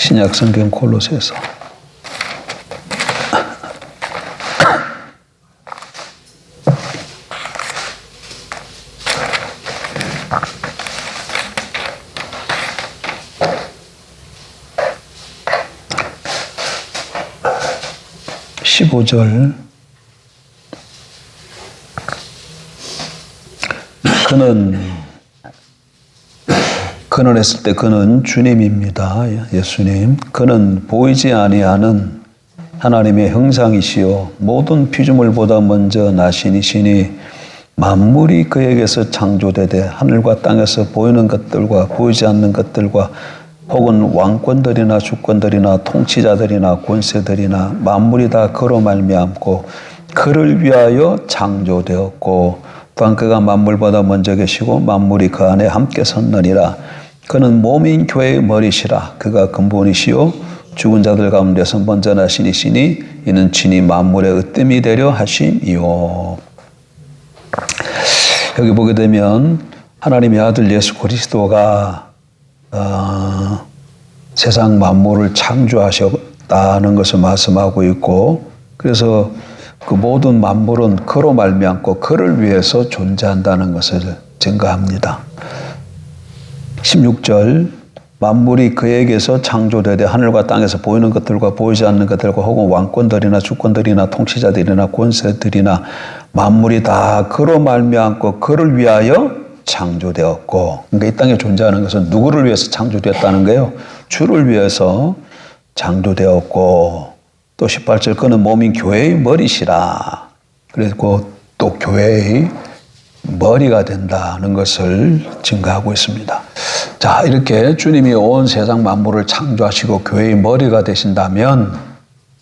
신약 성경 골로새서 15절. 그는 근언했을 때 그는 주님입니다. 예수님. 그는 보이지 아니하는 하나님의 형상이시요 모든 피조물보다 먼저 나신 이시니 만물이 그에게서 창조되되 하늘과 땅에서 보이는 것들과 보이지 않는 것들과 혹은 왕권들이나 주권들이나 통치자들이나 권세들이나 만물이 다 그로 말미암고 그를 위하여 창조되었고 또한 그가 만물보다 먼저 계시고 만물이 그 안에 함께 섰느니라. 그는 몸인 교회의 머리시라. 그가 근본이시요 죽은 자들 가운데서 먼저 나신 이시니 이는 친히 만물의 으뜸이 되려 하심이요. 여기 보게 되면 하나님의 아들 예수 그리스도가 세상 만물을 창조하셨다는 것을 말씀하고 있고, 그래서 그 모든 만물은 그로 말미암고 그를 위해서 존재한다는 것을 증거합니다. 16절 만물이 그에게서 창조되되 하늘과 땅에서 보이는 것들과 보이지 않는 것들과 혹은 왕권들이나 주권들이나 통치자들이나 권세들이나 만물이 다 그로 말미암고 그를 위하여 창조되었고, 그러니까 이 땅에 존재하는 것은 누구를 위해서 창조되었다는 거예요? 주를 위해서 창조되었고, 또 18절 그는 몸인 교회의 머리시라. 그리고 또 교회의 머리가 된다는 것을 증거하고 있습니다. 자, 이렇게 주님이 온 세상 만물을 창조하시고 교회의 머리가 되신다면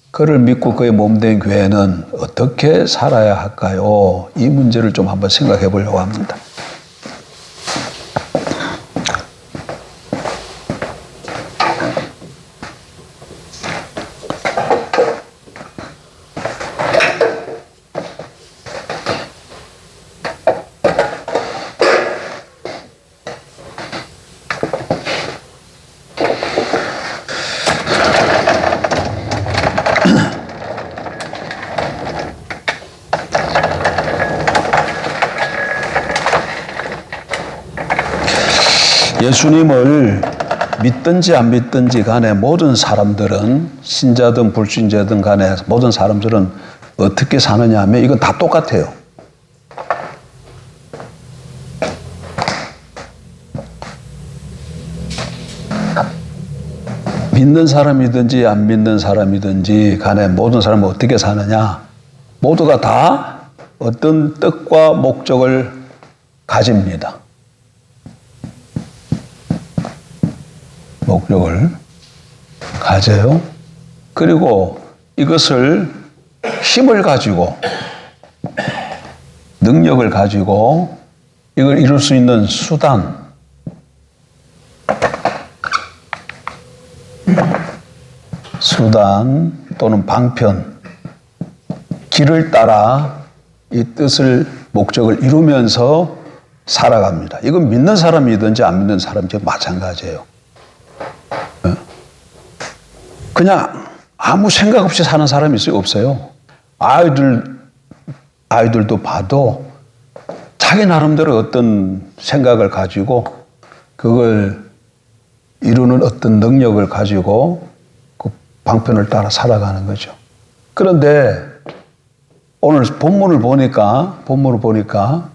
그를 믿고 그의 몸된 교회는 어떻게 살아야 할까요? 이 문제를 좀 한번 생각해 보려고 합니다. 예수님을 믿든지 안 믿든지 간에 모든 사람들은, 신자든 불신자든 간에 모든 사람들은 어떻게 사느냐 하면 이건 다 똑같아요. 믿는 사람이든지 안 믿는 사람이든지 간에 모든 사람은 어떻게 사느냐? 모두가 다 어떤 뜻과 목적을 가집니다. 목적을 가져요. 그리고 이것을 힘을 가지고 능력을 가지고 이걸 이룰 수 있는 수단, 또는 방편, 길을 따라 이 뜻을, 목적을 이루면서 살아갑니다. 이건 믿는 사람이든지 안 믿는 사람이든지 마찬가지예요. 그냥 아무 생각 없이 사는 사람이 있어요? 없어요. 아이들도 봐도 자기 나름대로 어떤 생각을 가지고 그걸 이루는 어떤 능력을 가지고 그 방편을 따라 살아가는 거죠. 그런데 오늘 본문을 보니까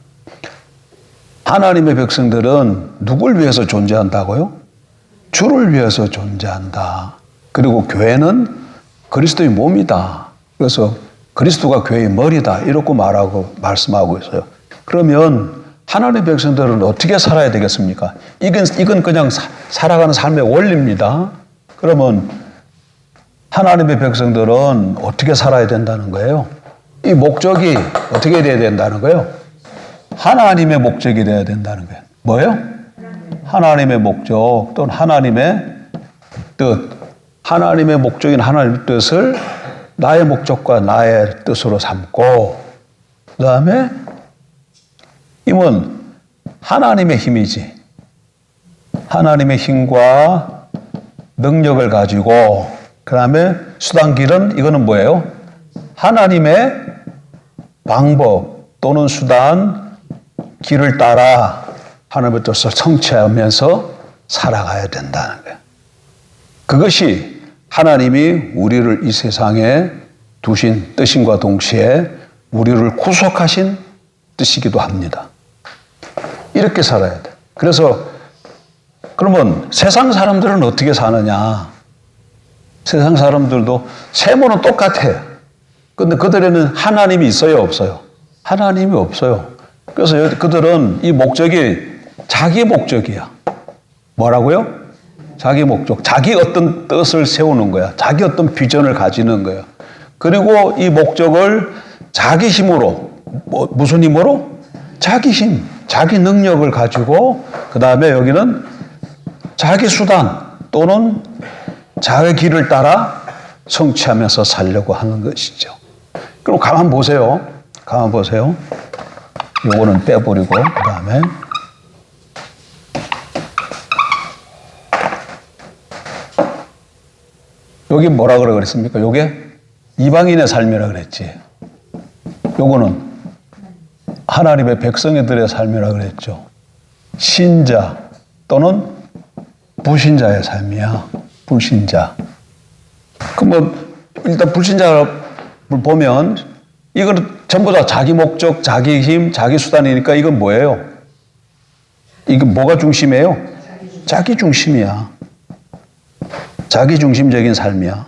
하나님의 백성들은 누굴 위해서 존재한다고요? 주를 위해서 존재한다. 그리고 교회는 그리스도의 몸이다. 그래서 그리스도가 교회의 머리다. 이렇게 말씀하고 있어요. 그러면 하나님의 백성들은 어떻게 살아야 되겠습니까? 이건 그냥 살아가는 삶의 원리입니다. 그러면 하나님의 백성들은 어떻게 살아야 된다는 거예요? 이 목적이 어떻게 돼야 된다는 거예요? 하나님의 목적이 돼야 된다는 거예요. 뭐예요? 하나님의 목적 또는 하나님의 뜻. 하나님의 목적인 하나님의 뜻을 나의 목적과 나의 뜻으로 삼고, 그 다음에 힘은 하나님의 힘이지. 하나님의 힘과 능력을 가지고 그 다음에 수단길은 이거는 뭐예요? 하나님의 방법 또는 수단, 길을 따라 하나님의 뜻을 성취하면서 살아가야 된다는 거예요. 그것이 하나님이 우리를 이 세상에 두신 뜻임과 동시에 우리를 구속하신 뜻이기도 합니다. 이렇게 살아야 돼. 그래서 그러면 세상 사람들은 어떻게 사느냐? 세상 사람들도 세모는 똑같아요. 근데 그들에는 하나님이 있어요, 없어요? 하나님이 없어요. 그래서 그들은 이 목적이 자기 목적이야. 뭐라고요? 자기 목적. 자기 어떤 뜻을 세우는 거야. 자기 어떤 비전을 가지는 거야. 그리고 이 목적을 자기 힘으로, 무슨 힘으로? 자기 힘, 자기 능력을 가지고, 그 다음에 여기는 자기 수단 또는 자기 길을 따라 성취하면서 살려고 하는 것이죠. 그럼 가만 보세요. 가만 보세요. 요거는 빼버리고, 그 다음에. 여기 뭐라 그랬습니까? 요게 이방인의 삶이라 그랬지. 요거는 하나님의 백성들의 삶이라 그랬죠. 신자 또는 불신자의 삶이야. 불신자. 그러면 일단 불신자를 보면 이건 전부 다 자기 목적, 자기 힘, 자기 수단이니까 이건 뭐예요? 이건 뭐가 중심이에요? 자기 중심이야. 자기 중심적인 삶이야.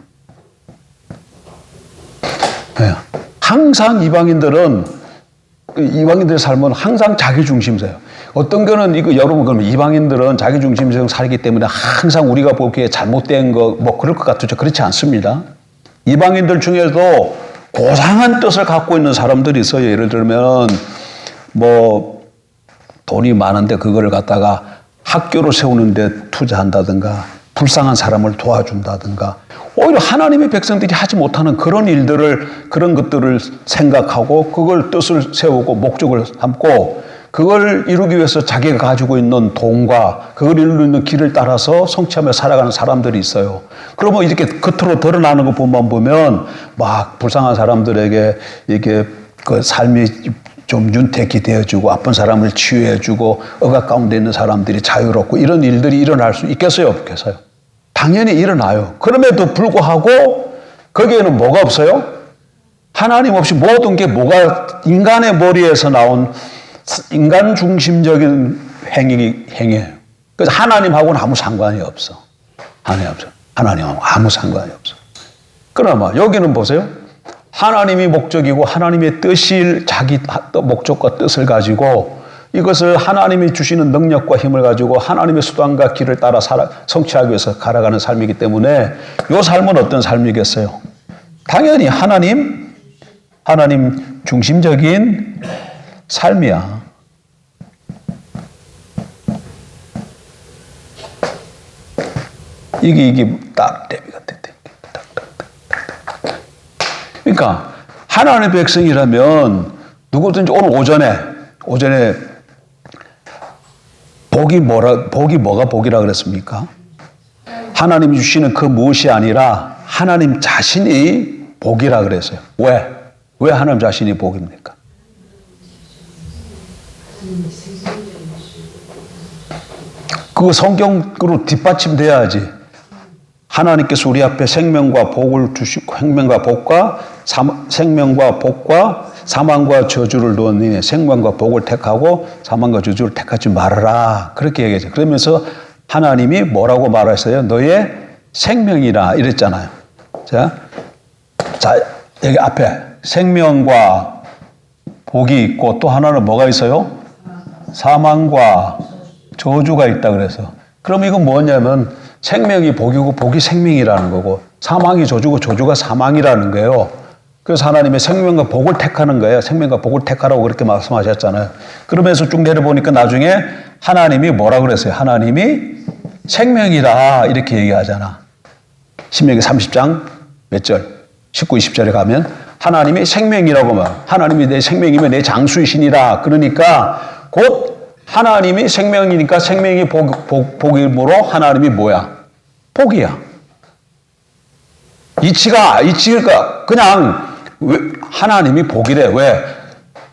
네. 항상 이방인들의 삶은 항상 자기 중심이에요. 어떤 거는 여러분 그러면 이방인들은 자기 중심적으로 살기 때문에 항상 우리가 보기에 잘못된 거 뭐 그럴 것 같죠. 그렇지 않습니다. 이방인들 중에도 고상한 뜻을 갖고 있는 사람들이 있어요. 예를 들면 뭐 돈이 많은데 그거를 갖다가 학교를 세우는데 투자한다든가 불쌍한 사람을 도와준다든가 오히려 하나님의 백성들이 하지 못하는 그런 것들을 생각하고 그걸 뜻을 세우고 목적을 삼고 그걸 이루기 위해서 자기가 가지고 있는 돈과 그걸 이루는 길을 따라서 성취하며 살아가는 사람들이 있어요. 그러면 이렇게 겉으로 드러나는 것만 보면 막 불쌍한 사람들에게 이게 그 삶이 좀 윤택이 되어주고 아픈 사람을 치유해주고 억압 가운데 있는 사람들이 자유롭고 이런 일들이 일어날 수 있겠어요? 없겠어요? 당연히 일어나요. 그럼에도 불구하고 거기에는 뭐가 없어요? 하나님 없이 모든 게 뭐가 인간의 머리에서 나온 인간 중심적인 행위예요. 그래서 하나님하고는 아무 상관이 없어. 하나님하고 아무 상관이 없어. 그러나 여기는 보세요. 하나님이 목적이고 하나님의 뜻이 자기 목적과 뜻을 가지고 이것을 하나님이 주시는 능력과 힘을 가지고 하나님의 수단과 길을 따라 성취하기 위해서 살아가는 삶이기 때문에 이 삶은 어떤 삶이겠어요? 당연히 하나님 중심적인 삶이야. 이게 딱 대비가 돼. 그러니까 하나님의 백성이라면 누구든지 오늘 오전에 복이 뭐가 복이라 그랬습니까? 하나님이 주시는 그 무엇이 아니라 하나님 자신이 복이라 그랬어요. 왜 하나님 자신이 복입니까? 그거 성경으로 뒷받침돼야지. 하나님께서 우리 앞에 생명과 복을 주시고 생명과 복과 사망과 저주를 두었으니 생명과 복을 택하고 사망과 저주를 택하지 말아라. 그렇게 얘기하죠. 그러면서 하나님이 뭐라고 말했어요? 너의 생명이라 이랬잖아요. 자, 여기 앞에 생명과 복이 있고 또 하나는 뭐가 있어요? 사망과 저주가 있다 그래서. 그럼 이건 뭐냐면 생명이 복이고 복이 생명이라는 거고 사망이 저주고 저주가 사망이라는 거예요. 그래서 하나님의 생명과 복을 택하는 거예요. 생명과 복을 택하라고 그렇게 말씀하셨잖아요. 그러면서 쭉 내려보니까 나중에 하나님이 뭐라고 그랬어요? 하나님이 생명이라 이렇게 얘기하잖아. 신명기 30장 몇 절? 19, 20절에 가면 하나님이 생명이라고 말. 하나님이 내 생명이면 내 장수이시니라. 그러니까 곧 하나님이 생명이니까 생명이 복이므로 하나님이 뭐야? 복이야. 이치가 그냥 하나님이 복이래. 왜?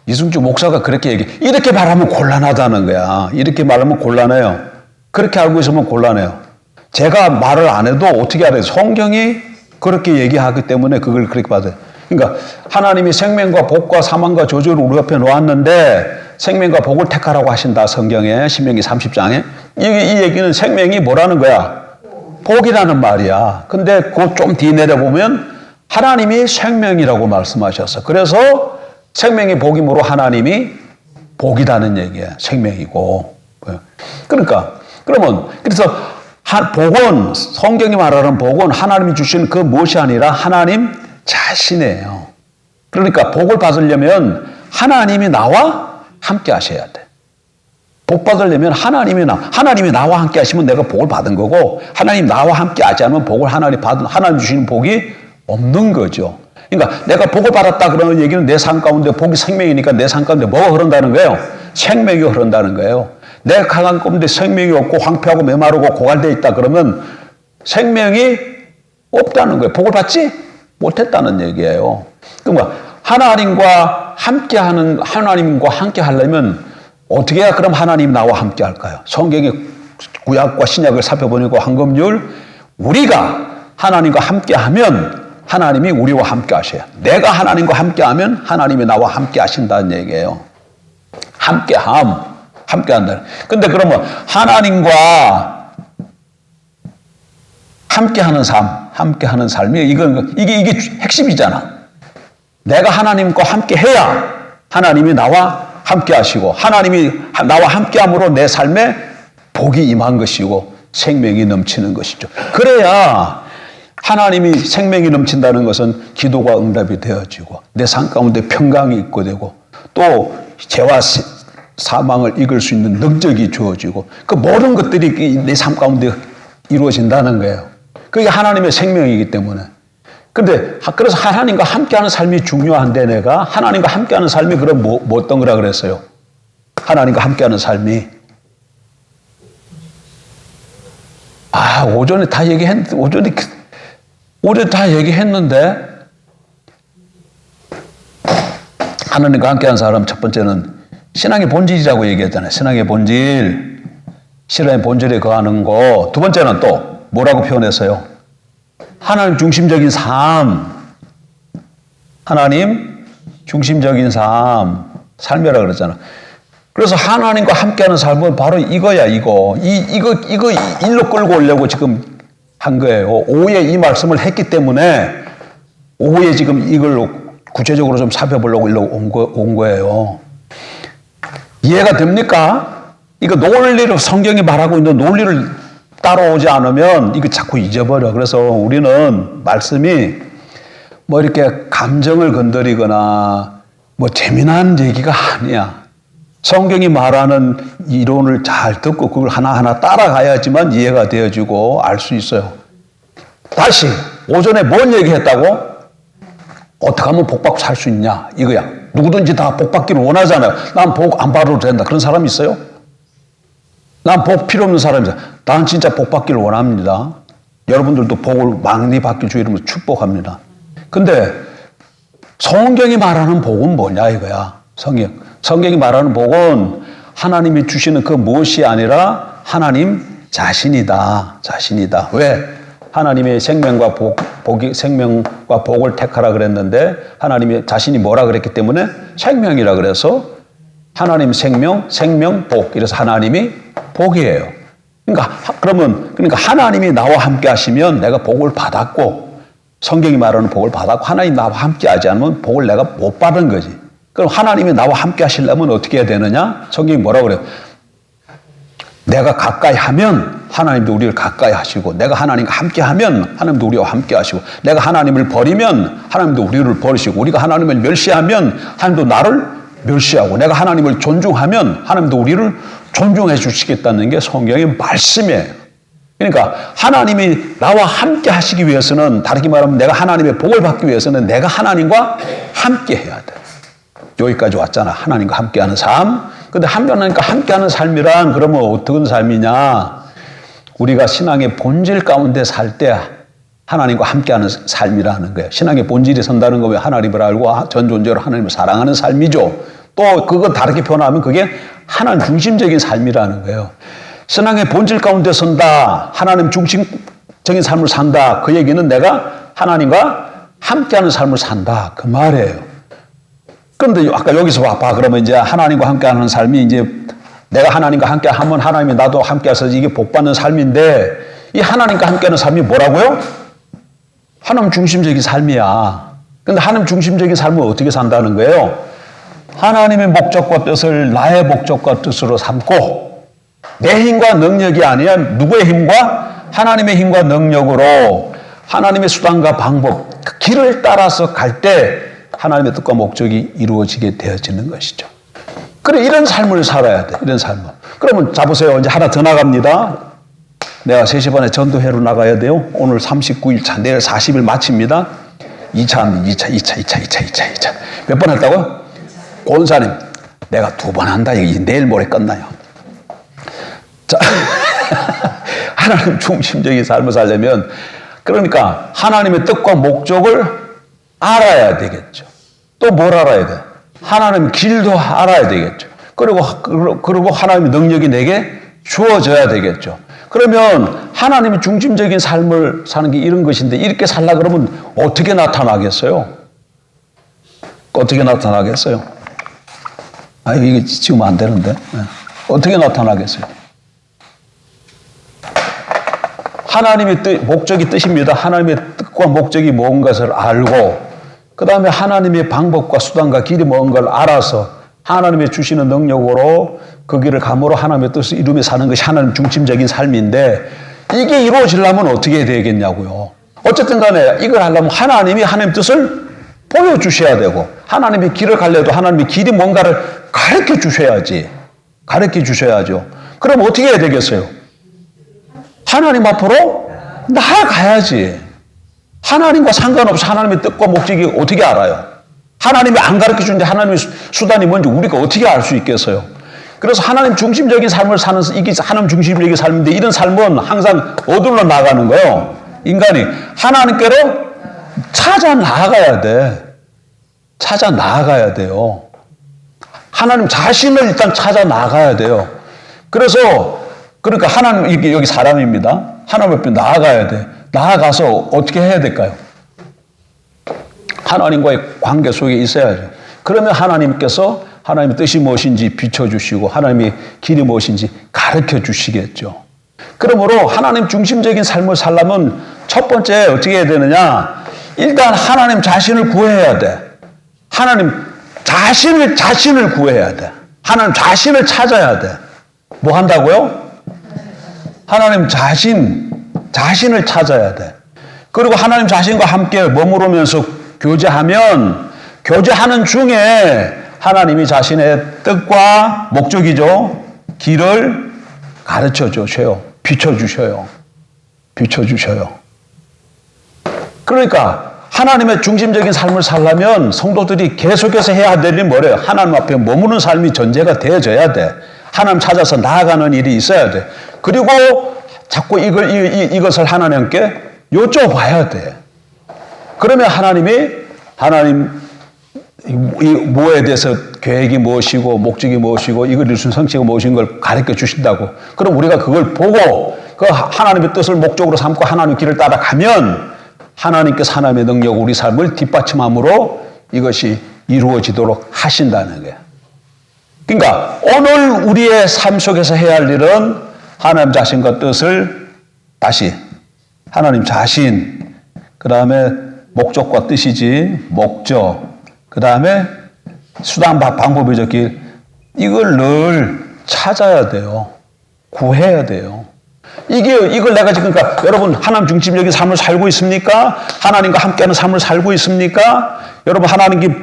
이승주 목사가 그렇게 얘기해. 이렇게 말하면 곤란하다는 거야. 이렇게 말하면 곤란해요. 그렇게 알고 있으면 곤란해요. 제가 말을 안 해도 어떻게 알아요? 성경이 그렇게 얘기하기 때문에 그걸 그렇게 받아요. 그러니까 하나님이 생명과 복과 사망과 저주를 우리 앞에 놓았는데 생명과 복을 택하라고 하신다. 성경에 신명기 30장에. 이 얘기는 생명이 뭐라는 거야? 복이라는 말이야. 근데 그 좀 뒤 내려보면 하나님이 생명이라고 말씀하셨어. 그래서 생명이 복이므로 하나님이 복이라는 얘기야. 생명이고. 그러니까 그래서 복은 성경이 말하는 복은 하나님이 주신 그 무엇이 아니라 하나님 자신이에요. 그러니까 복을 받으려면 하나님이 나와 함께 하셔야 돼. 복 받으려면 하나님이 나와 함께 하시면 내가 복을 받은 거고, 하나님 나와 함께 하지 않으면 복을 하나님 주시는 복이 없는 거죠. 그러니까 내가 복을 받았다 그러는 얘기는 내 삶 가운데 복이 생명이니까 내 삶 가운데 뭐가 흐른다는 거예요? 생명이 흐른다는 거예요. 내 가운데 생명이 없고 황폐하고 메마르고 고갈되어 있다 그러면 생명이 없다는 거예요. 복을 받지 못했다는 얘기예요. 그러니까 하나님과 함께 하려면 어떻게 해야 그럼 하나님 나와 함께 할까요? 성경의 구약과 신약을 살펴보니까 황금률 우리가 하나님과 함께 하면 하나님이 우리와 함께 하셔요. 내가 하나님과 함께 하면 하나님이 나와 함께 하신다는 얘기예요. 함께 한다. 근데 그러면 하나님과 함께 하는 삶이 이게 핵심이잖아. 내가 하나님과 함께 해야 하나님이 나와 함께 하시고, 하나님이 나와 함께 함으로 내 삶에 복이 임한 것이고 생명이 넘치는 것이죠. 그래야 하나님이 생명이 넘친다는 것은 기도가 응답이 되어지고 내 삶 가운데 평강이 있고 되고 또 죄와 사망을 이길 수 있는 능력이 주어지고 그 모든 것들이 내 삶 가운데 이루어진다는 거예요. 그게 하나님의 생명이기 때문에. 그래서 하나님과 함께하는 삶이 중요한데 내가 하나님과 함께하는 삶이 그럼 뭐 어떤 거라 그랬어요? 하나님과 함께하는 삶이 오전에 다 얘기했는데 하나님과 함께하는 사람 첫 번째는 신앙의 본질이라고 얘기했잖아요. 신앙의 본질에 거하는 거. 두 번째는 또 뭐라고 표현했어요? 하나님 중심적인 삶. 하나님 중심적인 삶이라고 그랬잖아. 그래서 하나님과 함께하는 삶은 바로 이거야, 이거 일로 끌고 오려고 지금 한 거예요. 오후에 이 말씀을 했기 때문에 오후에 지금 이걸 구체적으로 좀 살펴보려고 일로 온 거예요. 이해가 됩니까? 이거 논리를 성경이 말하고 있는 논리를 따라오지 않으면 이거 자꾸 잊어버려. 그래서 우리는 말씀이 뭐 이렇게 감정을 건드리거나 뭐 재미난 얘기가 아니야. 성경이 말하는 이론을 잘 듣고 그걸 하나하나 따라가야지만 이해가 되어지고 알 수 있어요. 다시 오전에 뭔 얘기했다고? 어떻게 하면 복 받고 살 수 있냐? 이거야. 누구든지 다 복 받기를 원하잖아요. 난 복 안 받아도 된다. 그런 사람 있어요? 난 복 필요 없는 사람이다. 나는 진짜 복 받기를 원합니다. 여러분들도 복을 많이 받길 주 이름으로 축복합니다. 근데 성경이 말하는 복은 뭐냐 이거야. 성경이 말하는 복은 하나님이 주시는 그 무엇이 아니라 하나님 자신이다. 왜? 하나님의 생명과 복을 택하라 그랬는데 하나님의 자신이 뭐라 그랬기 때문에 생명이라 그래서 하나님 생명, 복. 이래서 하나님이 복이에요. 그러니까 하나님이 나와 함께 하시면 내가 복을 받았고 성경이 말하는 복을 받았고 하나님 나와 함께 하지 않으면 복을 내가 못 받은 거지. 그럼 하나님이 나와 함께 하시려면 어떻게 해야 되느냐? 성경이 뭐라고 그래요? 내가 가까이 하면 하나님도 우리를 가까이 하시고 내가 하나님과 함께 하면 하나님도 우리와 함께 하시고 내가 하나님을 버리면 하나님도 우리를 버리시고 우리가 하나님을 멸시하면 하나님도 나를 멸시하고 내가 하나님을 존중하면 하나님도 우리를 존중해 주시겠다는 게 성경의 말씀이에요. 그러니까 하나님이 나와 함께 하시기 위해서는 다르게 말하면 내가 하나님의 복을 받기 위해서는 내가 하나님과 함께 해야 돼. 여기까지 왔잖아. 하나님과 함께하는 삶. 근데 하나님과 함께하는 삶이란 그러면 어떤 삶이냐? 우리가 신앙의 본질 가운데 살 때 하나님과 함께하는 삶이라는 거예요. 신앙의 본질이 선다는 거면 하나님을 알고 전 존재로 하나님을 사랑하는 삶이죠. 또 그거 다르게 표현하면 그게 하나님 중심적인 삶이라는 거예요. 신앙의 본질 가운데 선다, 하나님 중심적인 삶을 산다. 그 얘기는 내가 하나님과 함께하는 삶을 산다. 그 말이에요. 그런데 아까 여기서 봐. 그러면 이제 하나님과 함께하는 삶이 이제 내가 하나님과 함께하면 하나님이 나도 함께해서 이게 복받는 삶인데 이 하나님과 함께하는 삶이 뭐라고요? 하나님 중심적인 삶이야. 근데 하나님 중심적인 삶을 어떻게 산다는 거예요? 하나님의 목적과 뜻을 나의 목적과 뜻으로 삼고 내 힘과 능력이 아니라 누구의 힘과? 하나님의 힘과 능력으로 하나님의 수단과 방법, 그 길을 따라서 갈 때 하나님의 뜻과 목적이 이루어지게 되어지는 것이죠. 그래, 이런 삶을 살아야 돼. 이런 삶을. 그러면 자보세요. 이제 하나 더 나갑니다. 내가 3시 반에 전도회로 나가야 돼요. 오늘 39일차, 내일 40일 마칩니다. 2차. 몇 번 했다고요? 권사님, 내가 2번 한다. 이게 내일 모레 끝나요. 자, 하나님 중심적인 삶을 살려면, 그러니까 하나님의 뜻과 목적을 알아야 되겠죠. 또 뭘 알아야 돼? 하나님의 길도 알아야 되겠죠. 그리고 하나님의 능력이 내게 주어져야 되겠죠. 그러면 하나님의 중심적인 삶을 사는 게 이런 것인데 이렇게 살라 그러면 어떻게 나타나겠어요? 어떻게 나타나겠어요? 이게 지금 안 되는데. 어떻게 나타나겠어요? 하나님의 목적이 뜻입니다. 하나님의 뜻과 목적이 뭔 것을 알고 그 다음에 하나님의 방법과 수단과 길이 뭔 걸 알아서 하나님의 주시는 능력으로 그 길을 감으로 하나님의 뜻을 이루며 사는 것이 하나님 중심적인 삶인데 이게 이루어지려면 어떻게 되겠냐고요. 어쨌든 간에 이걸 하려면 하나님이 하나님 뜻을 보여주셔야 되고 하나님의 길을 가려도 하나님의 길이 뭔가를 가르쳐 주셔야지. 가르쳐 주셔야죠. 그럼 어떻게 해야 되겠어요? 하나님 앞으로 나아가야지. 하나님과 상관없이 하나님의 뜻과 목적이 어떻게 알아요? 하나님이 안 가르쳐 주는데 하나님의 수단이 뭔지 우리가 어떻게 알 수 있겠어요? 그래서 하나님 중심적인 삶을 사는 이게 하나님 중심적인 삶인데 이런 삶은 항상 어디로 나가는 거예요? 인간이 하나님께로 찾아 나아가야 돼. 찾아 나아가야 돼요. 하나님 자신을 일단 찾아 나아가야 돼요. 그러니까 하나님 여기 사람입니다. 하나님 앞에 나아가야 돼. 나아가서 어떻게 해야 될까요? 하나님과의 관계 속에 있어야죠. 그러면 하나님께서 하나님의 뜻이 무엇인지 비춰주시고 하나님의 길이 무엇인지 가르쳐 주시겠죠. 그러므로 하나님 중심적인 삶을 살려면 첫 번째 어떻게 해야 되느냐? 일단 하나님 자신을 구해야 돼. 하나님 자신을 구해야 돼. 하나님 자신을 찾아야 돼. 뭐 한다고요? 하나님 자신을 찾아야 돼. 그리고 하나님 자신과 함께 머무르면서 교제하는 중에 하나님이 자신의 뜻과 목적이죠. 길을 가르쳐 주셔요. 비춰주셔요. 그러니까 하나님의 중심적인 삶을 살려면 성도들이 계속해서 해야 될 일이 뭐래요? 하나님 앞에 머무는 삶이 전제가 되어져야 돼. 하나님 찾아서 나아가는 일이 있어야 돼. 그리고 자꾸 이것을 하나님께 여쭤봐야 돼. 그러면 하나님 이 뭐에 대해서 계획이 무엇이고 목적이 무엇이고 이걸 이룰 수 있는 성취가 무엇인 걸 가르쳐 주신다고. 그럼 우리가 그걸 보고 그 하나님의 뜻을 목적으로 삼고 하나님의 길을 따라가면 하나님께서 하나님의 능력 우리 삶을 뒷받침함으로 이것이 이루어지도록 하신다는 거예요. 그러니까 오늘 우리의 삶 속에서 해야 할 일은 하나님 자신과 뜻을 다시 하나님 자신, 그 다음에 목적과 뜻이지 목적, 그 다음에 수단 방법이죠. 길. 이걸 늘 찾아야 돼요. 구해야 돼요. 이걸 내가 지금, 그러니까 여러분 하나님 중심적인 삶을 살고 있습니까? 하나님과 함께하는 삶을 살고 있습니까? 여러분 하나님께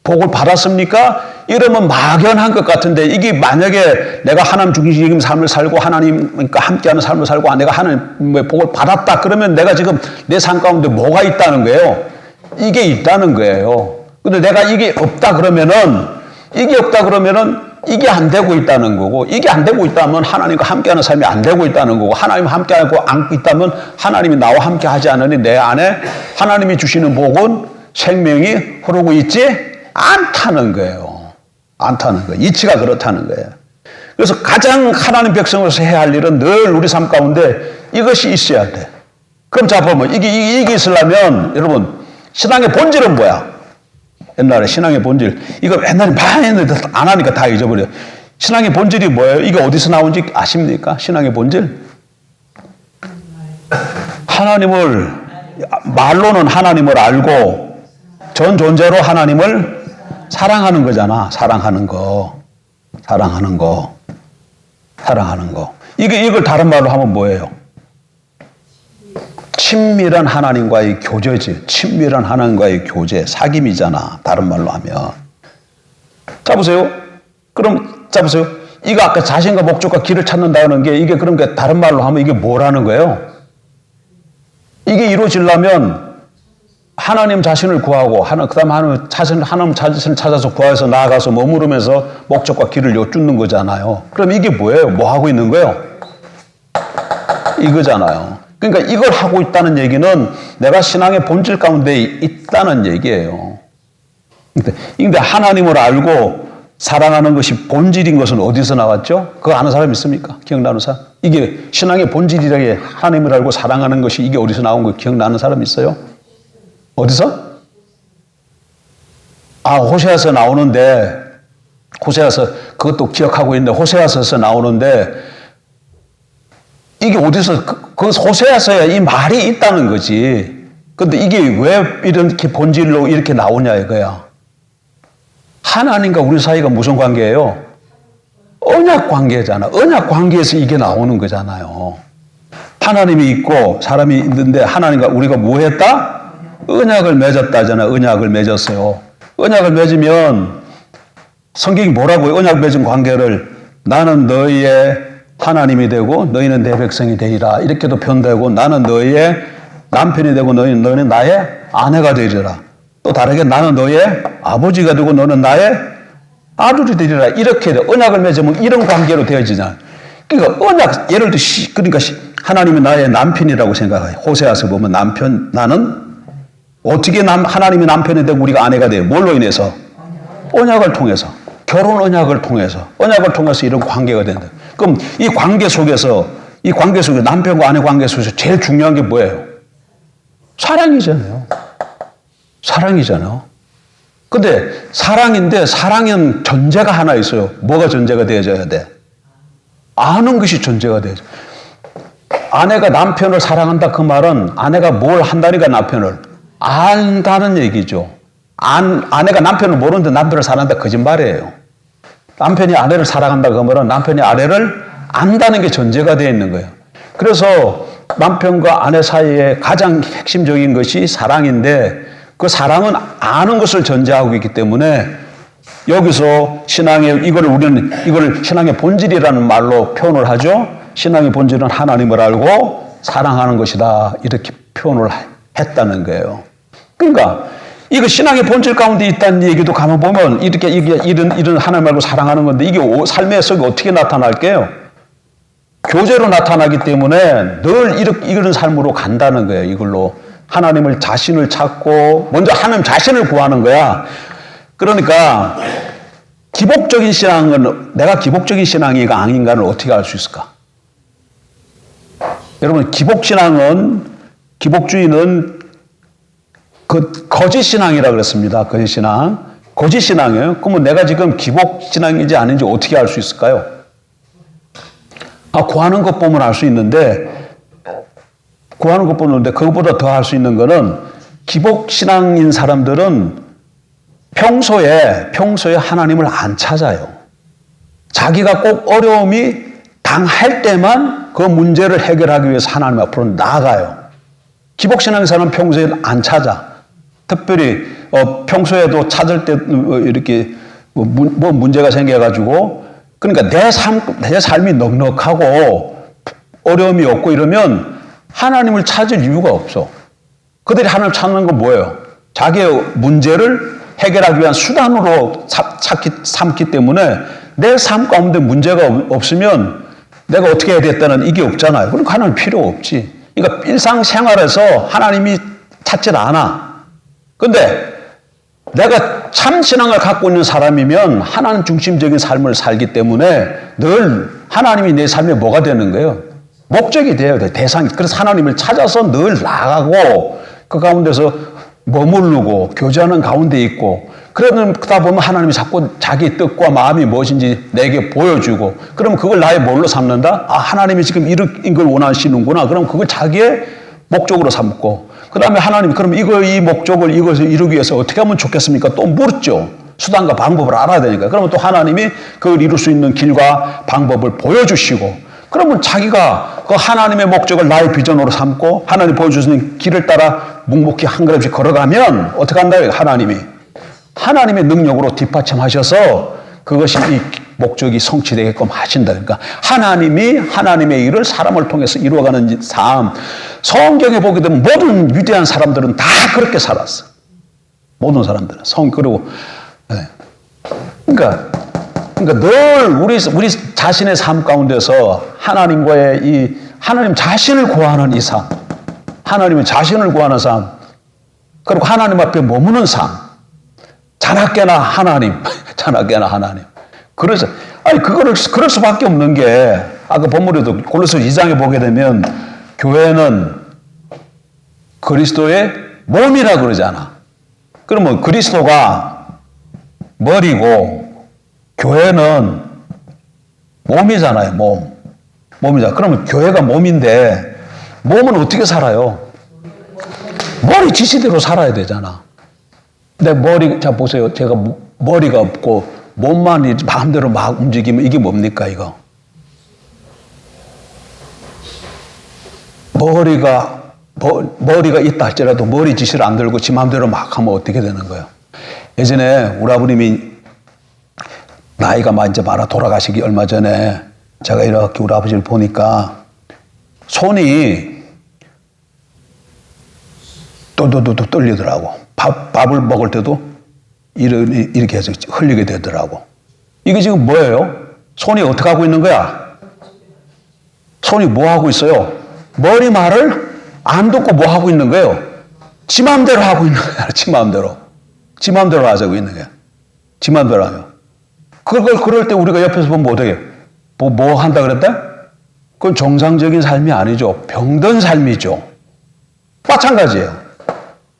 복을 받았습니까? 이러면 막연한 것 같은데 이게 만약에 내가 하나님 중심적인 삶을 살고 하나님과 함께하는 삶을 살고 내가 하나님의 복을 받았다 그러면 내가 지금 내 삶 가운데 뭐가 있다는 거예요? 이게 있다는 거예요. 근데 내가 이게 없다 그러면은 이게 안 되고 있다는 거고, 이게 안 되고 있다면 하나님과 함께하는 삶이 안 되고 있다는 거고, 하나님과 함께하고 안 있다면 하나님이 나와 함께 하지 않으니 내 안에 하나님이 주시는 복은 생명이 흐르고 있지 않다는 거예요. 않다는 거예요. 이치가 그렇다는 거예요. 그래서 가장 하나님 백성으로서 해야 할 일은 늘 우리 삶 가운데 이것이 있어야 돼. 그럼 자 보면 이게 있으려면 여러분 신앙의 본질은 뭐야? 옛날에 신앙의 본질 이거 옛날에 많이 했는데 안 하니까 다 잊어버려요. 신앙의 본질이 뭐예요? 이게 어디서 나온지 아십니까? 신앙의 본질? 하나님을 말로는 하나님을 알고 전 존재로 하나님을 사랑하는 거잖아. 사랑하는 거. 이걸 다른 말로 하면 뭐예요? 친밀한 하나님과의 교제지. 친밀한 하나님과의 교제, 사귐이잖아. 다른 말로 하면. 자 보세요. 그럼 자 보세요. 이거 아까 자신과 목적과 길을 찾는다는 게 이게 그런 게 다른 말로 하면 이게 뭐라는 거예요? 이게 이루어지려면 하나님 자신을 구하고 그다음 하나님 자신을 찾아서 구해서 나아가서 머무르면서 목적과 길을 여쭙는 거잖아요. 그럼 이게 뭐예요? 뭐 하고 있는 거예요? 이거잖아요. 그러니까 이걸 하고 있다는 얘기는 내가 신앙의 본질 가운데 있다는 얘기예요. 근데 하나님을 알고 사랑하는 것이 본질인 것은 어디서 나왔죠? 그거 아는 사람 있습니까? 기억나는 사람? 이게 신앙의 본질이라게 하나님을 알고 사랑하는 것이 이게 어디서 나온 거 기억나는 사람 있어요? 어디서? 호세아서 나오는데, 호세아서 그것도 기억하고 있는데, 호세아서에서 나오는데, 이게 어디서, 그 호세아서에 이 말이 있다는 거지. 근데 이게 왜 이렇게 본질로 이렇게 나오냐 이거야. 하나님과 우리 사이가 무슨 관계예요? 언약 관계잖아. 언약 관계에서 이게 나오는 거잖아요. 하나님이 있고 사람이 있는데 하나님과 우리가 뭐 했다? 언약을 맺었다잖아. 언약을 맺었어요. 언약을 맺으면 성경이 뭐라고요? 언약 맺은 관계를 나는 너희의 하나님이 되고 너희는 내 백성이 되리라. 이렇게도 표현되고 나는 너희의 남편이 되고 너희는 나의 아내가 되리라. 또 다르게 나는 너희의 아버지가 되고 너는 나의 아들이 되리라. 이렇게 언약을 맺으면 이런 관계로 되어지잖아. 그러니까 언약 예를 들어 그러니까 하나님이 나의 남편이라고 생각해요. 호세아서 보면 나는 어떻게 하나님이 남편이 되고 우리가 아내가 돼요? 뭘로 인해서? 언약을 통해서. 결혼 언약을 통해서. 언약을 통해서 이런 관계가 된다. 그럼 이 관계 속에서 남편과 아내 관계 속에서 제일 중요한 게 뭐예요? 사랑이잖아요. 근데 사랑인데 사랑은 전제가 하나 있어요. 뭐가 전제가 되어져야 돼? 아는 것이 전제가 되어져. 아내가 남편을 사랑한다 그 말은 아내가 뭘 한다니까 남편을 안다는 얘기죠. 아내가 남편을 모르는데 남편을 사랑한다 거짓말이에요. 남편이 아내를 사랑한다 그 말은 남편이 아내를 안다는 게 전제가 되어 있는 거예요. 그래서 남편과 아내 사이에 가장 핵심적인 것이 사랑인데 그 사랑은 아는 것을 전제하고 있기 때문에 여기서 이걸 신앙의 본질이라는 말로 표현을 하죠. 신앙의 본질은 하나님을 알고 사랑하는 것이다. 이렇게 표현을 했다는 거예요. 그러니까 이거 신앙의 본질 가운데 있다는 얘기도 가만 보면 이렇게 이런 하나님 알고 사랑하는 건데 이게 삶의 속에 어떻게 나타날게요? 교제로 나타나기 때문에 늘 이런 삶으로 간다는 거예요. 이걸로 하나님을 자신을 찾고 먼저 하나님 자신을 구하는 거야. 그러니까 기복적인 신앙은 내가 기복적인 신앙이가 아닌가를 어떻게 알 수 있을까? 여러분 기복주의는 그 거짓 신앙이라 그랬습니다. 거짓 신앙이에요. 그러면 내가 지금 기복 신앙인지 아닌지 어떻게 알 수 있을까요? 구하는 것 보면 알 수 있는데 그것보다 더 할 수 있는 거는 기복 신앙인 사람들은 평소에 하나님을 안 찾아요. 자기가 꼭 어려움이 당할 때만 그 문제를 해결하기 위해서 하나님 앞으로 나아가요. 기복 신앙인 사람은 평소에 안 찾아. 특별히 평소에도 찾을 때 이렇게 뭐 문제가 생겨가지고 그러니까 내 삶이 넉넉하고 어려움이 없고 이러면 하나님을 찾을 이유가 없어. 그들이 하나님을 찾는 건 뭐예요? 자기의 문제를 해결하기 위한 수단으로 삼기 때문에 내 삶 가운데 문제가 없으면 내가 어떻게 해야 되겠다는 이게 없잖아요. 그러니까 하나님 필요 없지. 그러니까 일상생활에서 하나님이 찾질 않아. 근데 내가 참 신앙을 갖고 있는 사람이면 하나님 중심적인 삶을 살기 때문에 늘 하나님이 내 삶에 뭐가 되는 거예요? 목적이 되어야 돼. 대상이. 그래서 하나님을 찾아서 늘 나가고 그 가운데서 머무르고 교제하는 가운데 있고 그러다 보면 하나님이 자꾸 자기 뜻과 마음이 무엇인지 내게 보여주고 그러면 그걸 나의 뭘로 삼는다? 아, 하나님이 지금 이런 걸 원하시는구나. 그럼 그걸 자기의 목적으로 삼고 그 다음에 하나님 그럼 이 목적을 이것을 이루기 위해서 어떻게 하면 좋겠습니까? 또 물었죠. 수단과 방법을 알아야 되니까. 그러면 또 하나님이 그걸 이룰 수 있는 길과 방법을 보여주시고 그러면 자기가 그 하나님의 목적을 나의 비전으로 삼고 하나님 보여주시는 길을 따라 묵묵히 한 걸음씩 걸어가면 어떻게 한다고요? 하나님의 능력으로 뒷받침하셔서 그것이 이 목적이 성취되게끔 하신다. 그러니까 하나님이 하나님의 일을 사람을 통해서 이루어가는 삶. 성경에 보게 되면 모든 위대한 사람들은 다 그렇게 살았어. 모든 사람들은. 그리고 네. 그러니까 늘 우리 자신의 삶 가운데서 하나님과의 하나님 자신을 구하는 이 삶. 하나님의 자신을 구하는 삶. 그리고 하나님 앞에 머무는 삶. 자나깨나 하나님. 자나깨나 하나님. 그래서, 그럴 수밖에 없는 게, 아까 본문에도 골로새 2장에 보게 되면, 교회는 그리스도의 몸이라 그러잖아. 그러면 그리스도가 머리고, 교회는 몸이잖아요, 몸이잖아. 그러면 교회가 몸인데, 몸은 어떻게 살아요? 머리 지시대로 살아야 되잖아. 내 머리, 자, 보세요. 제가 머리가 없고, 몸만 마음대로 막 움직이면 이게 뭡니까, 이거? 머리가 있다 할지라도 머리 지시를 안 들고 지 마음대로 막 하면 어떻게 되는 거예요? 예전에 우리 아버님이 나이가 이제 많아 돌아가시기 얼마 전에 제가 이렇게 우리 아버지를 보니까 손이 또또또또 떨리더라고. 밥을 먹을 때도 이렇게 해서 흘리게 되더라고. 이게 지금 뭐예요? 손이 어떻게 하고 있는 거야? 손이 뭐 하고 있어요? 머리 말을 안 듣고 뭐 하고 있는 거예요? 지 마음대로 하고 있는 거야. 지 마음대로. 지 마음대로 하자고 있는 거야. 지 마음대로 하면. 그럴 때 우리가 옆에서 보면 어떻게 뭐 한다 그랬다? 그건 정상적인 삶이 아니죠. 병든 삶이죠. 마찬가지예요.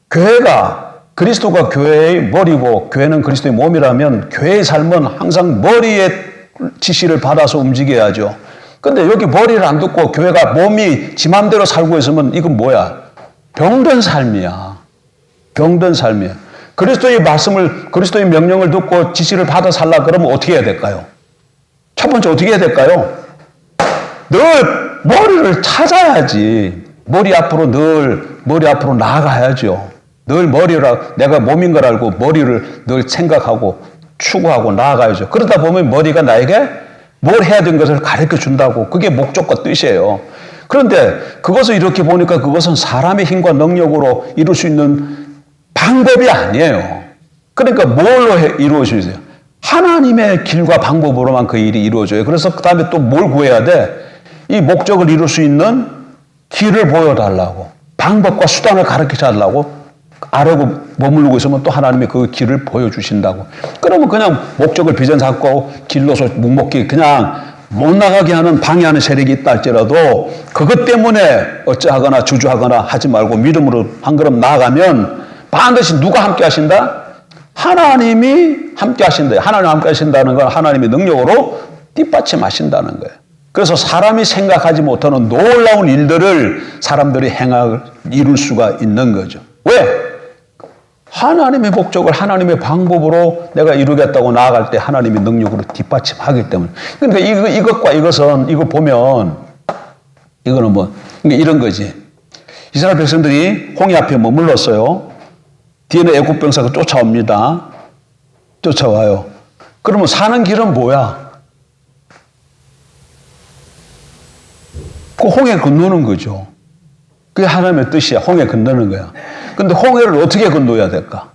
교회가 그리스도가 교회의 머리고 교회는 그리스도의 몸이라면 교회의 삶은 항상 머리의 지시를 받아서 움직여야죠. 근데 여기 머리를 안 듣고 교회가 몸이 지 맘대로 살고 있으면 이건 뭐야? 병든 삶이야. 병든 삶이야. 그리스도의 말씀을, 그리스도의 명령을 듣고 지시를 받아 살라 그러면 어떻게 해야 될까요? 첫 번째 어떻게 해야 될까요? 늘 머리를 찾아야지. 머리 앞으로 나아가야죠. 늘 내가 몸인 걸 알고 머리를 늘 생각하고 추구하고 나아가야죠. 그러다 보면 머리가 나에게 뭘 해야 되는 것을 가르쳐 준다고. 그게 목적과 뜻이에요. 그런데 그것을 이렇게 보니까 그것은 사람의 힘과 능력으로 이룰 수 있는 방법이 아니에요. 그러니까 뭘로 이루어지세요? 하나님의 길과 방법으로만 그 일이 이루어져요. 그래서 그 다음에 또 뭘 구해야 돼? 이 목적을 이룰 수 있는 길을 보여달라고. 방법과 수단을 가르쳐 달라고. 아래고 머무르고 있으면 또 하나님이 그 길을 보여주신다고. 그러면 그냥 목적을 비전 잡고 길로서 묵묵히 그냥 못 나가게 하는 방해하는 세력이 있다 할지라도 그것 때문에 어찌하거나 주저하거나 하지 말고 믿음으로 한 걸음 나아가면 반드시 누가 함께 하신다? 하나님이 함께 하신다. 하나님 함께 하신다는 건 하나님의 능력으로 뒷받침하신다는 거예요. 그래서 사람이 생각하지 못하는 놀라운 일들을 사람들이 이룰 수가 있는 거죠. 왜? 하나님의 목적을 하나님의 방법으로 내가 이루겠다고 나아갈 때 하나님의 능력으로 뒷받침하기 때문에. 그러니까 이것과 이것은, 이거 보면, 이거는 그러니까 이런 거지. 이스라엘 백성들이 홍해 앞에 머물렀어요. 뒤에는 애굽 병사가 쫓아옵니다. 쫓아와요. 그러면 사는 길은 뭐야? 그 홍해 건너는 거죠. 그게 하나님의 뜻이야. 홍해 건너는 거야. 근데 홍해를 어떻게 건너야 될까?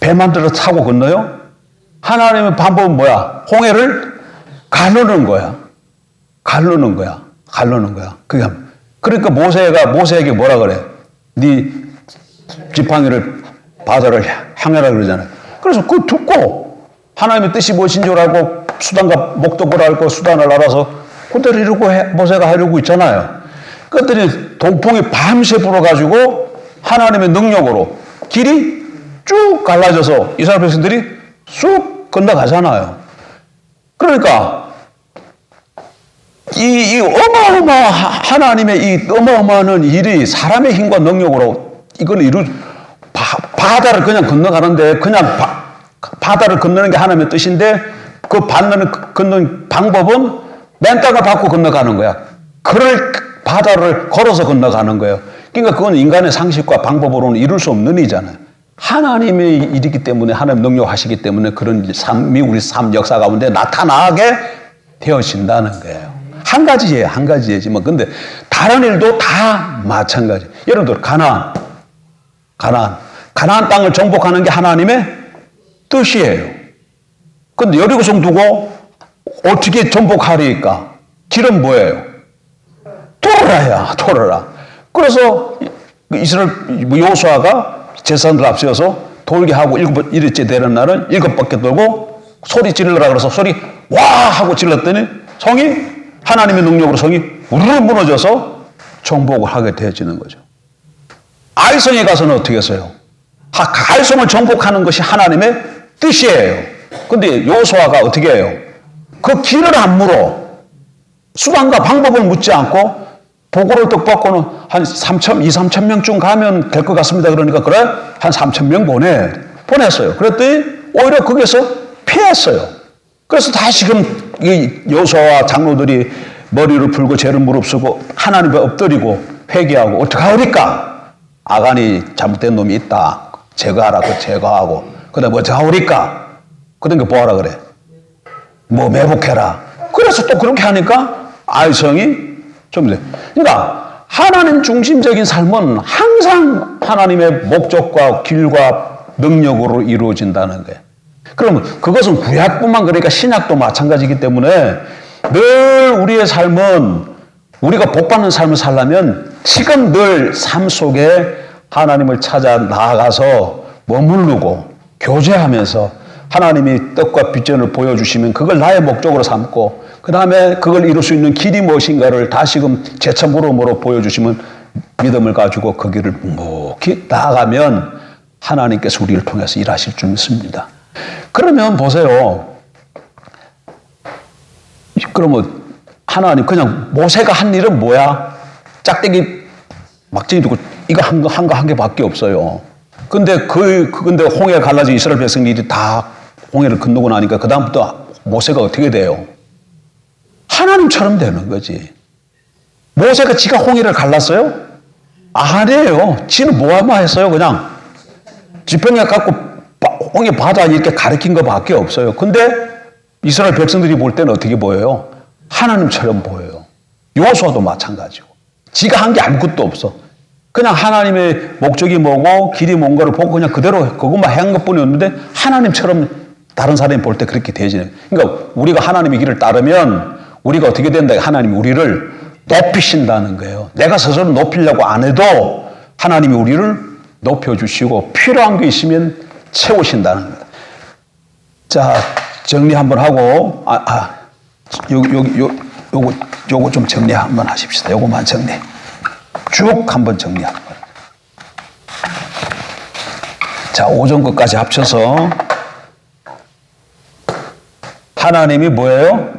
배 만들어 타고 건너요? 하나님의 방법은 뭐야? 홍해를 가르는 거야. 가르는 거야. 가르는 거야. 그러니까 모세에게 뭐라 그래? 네 지팡이를 바다를 향해라 그러잖아요. 그래서 그거 듣고 하나님의 뜻이 무엇인 줄 알고 수단과 목적을 알고 수단을 알아서 그대로 이러고 모세가 하려고 있잖아요. 그랬더니 동풍이 밤새 불어가지고 하나님의 능력으로 길이 쭉 갈라져서 이스라엘 백성들이 쑥 건너가잖아요. 그러니까 이 하나님의 이 어마어마한 일이 사람의 힘과 능력으로 이걸 바다를 그냥 건너가는데 그냥 바다를 건너는 게 하나님의 뜻인데 그 건너는 방법은 맨 땅을 밟고 건너가는 거야. 바다를 걸어서 건너가는 거예요. 그러니까 그건 인간의 상식과 방법으로는 이룰 수 없는 일이잖아요. 하나님의 일이기 때문에 하나님 능력하시기 때문에 그런 삶이 우리 삶 역사 가운데 나타나게 되어진다는 거예요. 한 가지예요. 한 가지지만 근데 다른 일도 다 마찬가지. 여러분들 가나안 땅을 정복하는 게 하나님의 뜻이에요. 근데 여리고성 두고 어떻게 정복하리까? 길은 뭐예요? 돌아라. 그래서 이스라엘 여호수아가 제사장들 앞세워서 돌게 하고 일일째 되는 날은 7바퀴 돌고 소리 지르라 그래서 소리 와 하고 질렀더니 성이 하나님의 능력으로 성이 우르르 무너져서 정복을 하게 되어지는 거죠. 아이성에 가서는 어떻게 했어요? 아이성을 정복하는 것이 하나님의 뜻이에요. 근데 여호수아가 어떻게 해요? 그 길을 안 물어. 수단과 방법을 묻지 않고 보고를 딱 받고는 한 3천 명쯤 가면 될 것 같습니다. 그러니까 그래? 한 3천 명 보냈어요. 그랬더니 오히려 거기서 피했어요. 그래서 다시금 이 여호수아와 장로들이 머리를 풀고 죄를 무릅쓰고 하나님께 엎드리고 회개하고 어떡하오리까? 아간이 잘못된 놈이 있다. 제거하라. 제거하고 그 다음에 어떡하오리까? 그러니까 뭐하라 그래? 뭐 매복해라. 그래서 또 그렇게 하니까 아이성이 좀 돼. 그러니까 하나님 중심적인 삶은 항상 하나님의 목적과 길과 능력으로 이루어진다는 거예요. 그러면 그것은 구약뿐만 그러니까 신약도 마찬가지이기 때문에 늘 우리의 삶은 우리가 복받는 삶을 살려면 지금 늘 삶 속에 하나님을 찾아 나아가서 머무르고 교제하면서 하나님이 뜻과 비전을 보여주시면 그걸 나의 목적으로 삼고 그 다음에 그걸 이룰 수 있는 길이 무엇인가를 다시금 재차 물음으로 보여주시면 믿음을 가지고 그 길을 묵묵히 나아가면 하나님께서 우리를 통해서 일하실 줄 믿습니다. 그러면 보세요. 그러면 하나님 그냥 모세가 한 일은 뭐야? 짝대기 막쟁이 두고 이거 한 개밖에 없어요. 근데 근데 홍해가 갈라져 이스라엘 백성들이 다 홍해를 건너고 나니까 그다음부터 모세가 어떻게 돼요? 하나님처럼 되는 거지. 모세가 지가 홍해를 갈랐어요? 아니에요. 지는 뭐하마 했어요? 그냥 지팡이 갖고 홍해 바다 이렇게 가리킨 것밖에 없어요. 근데 이스라엘 백성들이 볼 때는 어떻게 보여요? 하나님처럼 보여요. 여호수아도 마찬가지고. 지가 한 게 아무것도 없어. 그냥 하나님의 목적이 뭐고 길이 뭔가를 보고 그냥 그대로 그것만 한 것뿐이었는데 하나님처럼 다른 사람이 볼 때 그렇게 되지는. 그러니까 우리가 하나님의 길을 따르면 우리가 어떻게 된다? 하나님이 우리를 높이신다는 거예요. 내가 스스로 높이려고 안 해도 하나님이 우리를 높여주시고 필요한 게 있으면 채우신다는 거예요. 자, 정리 한번 하고 요거 좀 정리 한번 하십시다. 요거만 정리. 쭉 한번 정리 한번. 자, 오전 것까지 합쳐서 하나님이 뭐예요?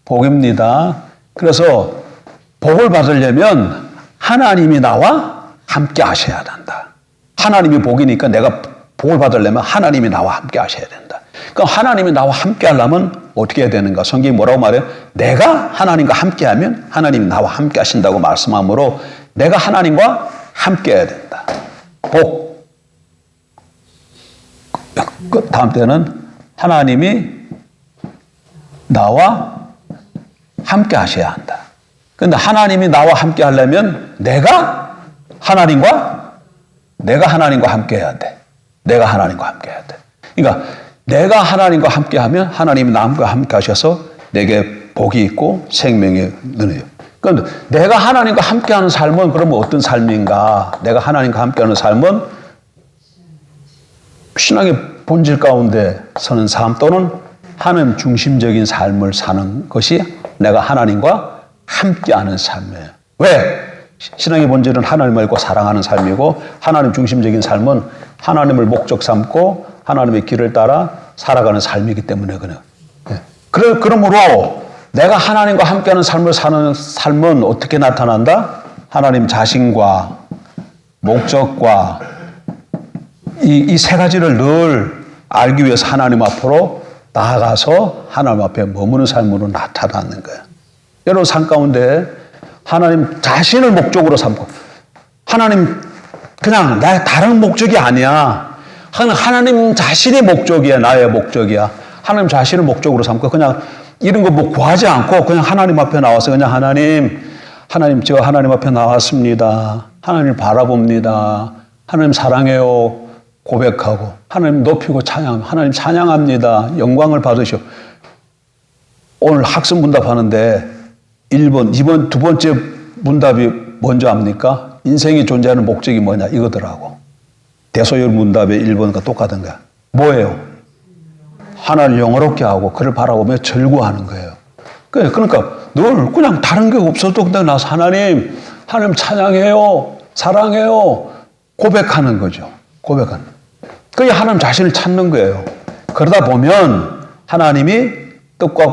복입니다. 그래서 복을 받으려면 하나님이 나와 함께 하셔야 된다. 하나님이 복이니까 내가 복을 받으려면 하나님이 나와 함께 하셔야 된다. 그럼 하나님이 나와 함께 하려면 어떻게 해야 되는가? 성경이 뭐라고 말해요? 내가 하나님과 함께 하면 하나님이 나와 함께 하신다고 말씀하므로 내가 하나님과 함께 해야 된다. 복. 그 다음 때는 하나님이 나와 함께 하셔야 한다. 그런데 하나님이 나와 함께 하려면 내가 하나님과 함께 해야 돼. 내가 하나님과 함께 해야 돼. 그러니까 내가 하나님과 함께 하면 하나님이 남과 함께 하셔서 내게 복이 있고 생명이 느네요. 그런데 내가 하나님과 함께 하는 삶은 그러면 어떤 삶인가? 내가 하나님과 함께 하는 삶은 신앙의 본질 가운데 서는 삶 또는 하나님 중심적인 삶을 사는 것이 내가 하나님과 함께하는 삶이에요. 왜? 신앙의 본질은 하나님을 알고 사랑하는 삶이고 하나님 중심적인 삶은 하나님을 목적 삼고 하나님의 길을 따라 살아가는 삶이기 때문에 그래요. 그러므로 내가 하나님과 함께하는 삶을 사는 삶은 어떻게 나타난다? 하나님 자신과 목적과 이 세 가지를 늘 알기 위해서 하나님 앞으로 나아가서 하나님 앞에 머무는 삶으로 나타나는 거예요. 여러분 삶 가운데 하나님 자신을 목적으로 삼고 하나님 그냥 나의 다른 목적이 아니야. 하나님 자신이 목적이야. 나의 목적이야. 하나님 자신을 목적으로 삼고 그냥 이런 거 뭐 구하지 않고 그냥 하나님 앞에 나와서 그냥 하나님 저 하나님 앞에 나왔습니다. 하나님 바라봅니다. 하나님 사랑해요. 고백하고 하나님 높이고 하나님 찬양합니다. 영광을 받으시오. 오늘 학습 문답 하는데 2번 두 번째 문답이 뭔지 압니까? 인생이 존재하는 목적이 뭐냐 이거더라고. 대소열 문답의 1번과 똑같은 거야. 뭐예요? 하나님을 영화롭게 하고 그를 바라보며 절구하는 거예요. 그러니까 늘 그냥 다른 게 없어도 그냥 나서 하나님 찬양해요. 사랑해요. 고백하는 거죠. 고백하는. 그게 하나님 자신을 찾는 거예요. 그러다 보면 하나님이 뜻과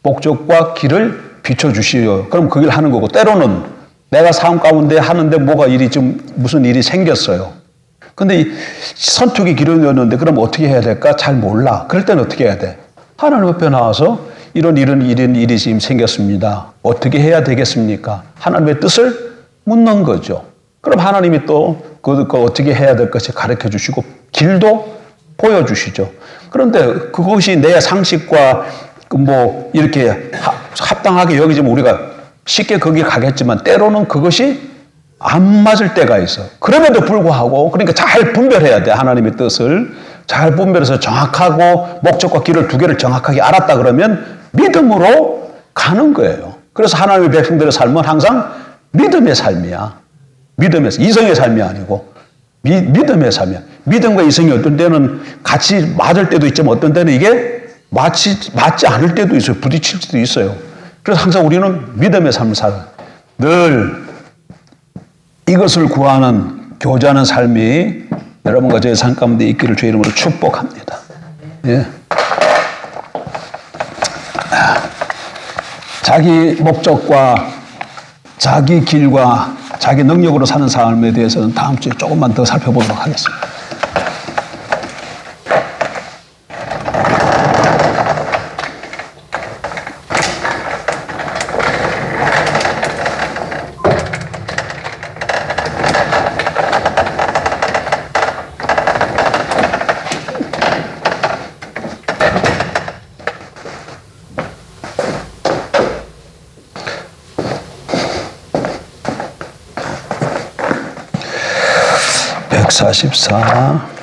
목적과 길을 비춰주시요. 그럼 그 길 하는 거고 때로는 내가 삶 가운데 하는데 무슨 일이 생겼어요. 근데 이 선택의 길이었는데 그럼 어떻게 해야 될까? 잘 몰라. 그럴 때는 어떻게 해야 돼? 하나님 앞에 나와서 이런 일이 지금 생겼습니다. 어떻게 해야 되겠습니까? 하나님의 뜻을 묻는 거죠. 그럼 하나님이 또 그 어떻게 해야 될 것을 가르쳐 주시고 길도 보여주시죠. 그런데 그것이 내 상식과 이렇게 합당하게 여기지면 우리가 쉽게 거기 가겠지만 때로는 그것이 안 맞을 때가 있어. 그럼에도 불구하고 그러니까 잘 분별해야 돼. 하나님의 뜻을 잘 분별해서 정확하고 목적과 길을 두 개를 정확하게 알았다 그러면 믿음으로 가는 거예요. 그래서 하나님의 백성들의 삶은 항상 믿음의 삶이야. 이성의 삶이 아니고 믿음의 삶이야. 믿음과 이성이 어떤 때는 같이 맞을 때도 있지만 어떤 때는 이게 맞지 않을 때도 있어요. 부딪힐 때도 있어요. 그래서 항상 우리는 믿음의 삶을 살아요. 늘 이것을 구하는 교제하는 삶이 여러분과 저의 삶 가운데 있기를 주의 이름으로 축복합니다. 예. 자기 목적과 자기 길과 자기 능력으로 사는 삶에 대해서는 다음 주에 조금만 더 살펴보도록 하겠습니다. (144)